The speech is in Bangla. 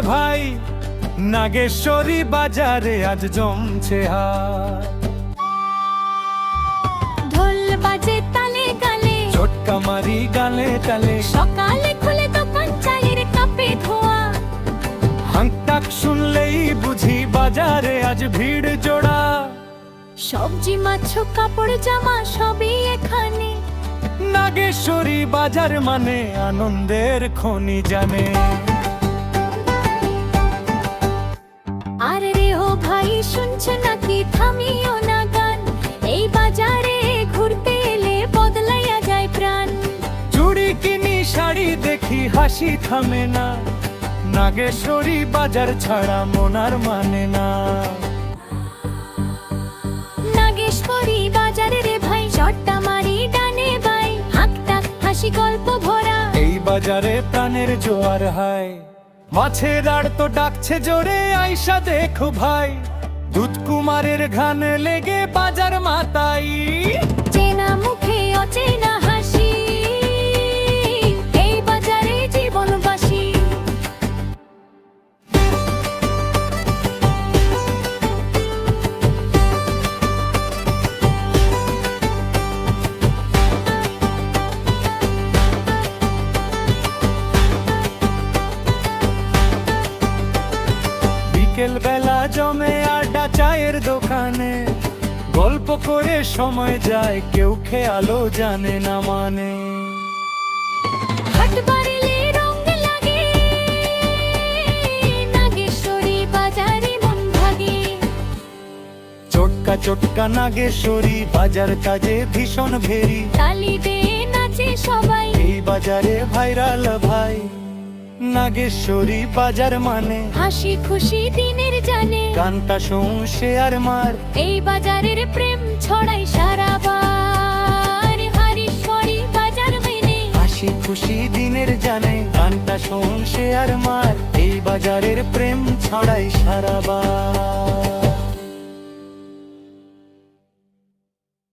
ভাই, নাগেশ্বরী বাজারে আজ জমছে হাট। ঢোল বাজে তালে গালে, ছোটকা মারি গালে টালে, সকালে খুলে দোকান চায়ের কাপে ধোয়া। হাঁকটাক শুনলেই বুঝি বাজারে আজ ভিড় জোড়া। সবজি মাছ কাপড় জামা সবই এখানে। নাগেশ্বরী বাজার মানে আনন্দের খনি জানে। আর রে ও ভাই, শুনছো নাকি? থামিও না গান, এই বাজারে ঘুরতে এলে বদলাইয়া যায় প্রাণ। চুড়ি কিনি শাড়ি দেখি হাসি থামে না, নাগেশ্বরী বাজার ছাড়া মনার মানে না। নাগেশ্বরী বাজারে রে ভাই, চট্টা মারি ডানে বাই, হাঁকটাক হাসি গল্প ভরা। এই বাজারে প্রাণের জোয়ার হায়, মাছের আর তো ডাকছে জোরে, আইসা দেখো ভাই, দুধ কুমারের ঘান লেগে বাজার মাতাই। চেনা মুখে অচেনা হাসি, এই বাজারে জীবনবাসী। বিকেল বেলা জমে আড্ডা চায়ের দোকানে, গল্প করে সময় যায়, কেউ খেয়ালও জানে না মানে। হাট বাড়িলে রং লাগে, নাগেশ্বরী বাজারে মন ভাগে। চটকা চটকা নাগেশ্বরী বাজার কাজে ভীষণ ভেরি, তালি দে নাচে সবাই, এই বাজারে ভাইরাল ভাই। নাগেশ্বরী বাজার মানে হাসি খুশি দিনের জানে। গানটা শোন শেয়ার মার, এই বাজারের প্রেম ছড়াই সারাবার। হরিশ্বরী বাজার মেনে হাসি খুশি দিনের জানে, গানটা শোন শেয়ার মার, এই বাজারের প্রেম ছড়াই সারাবার।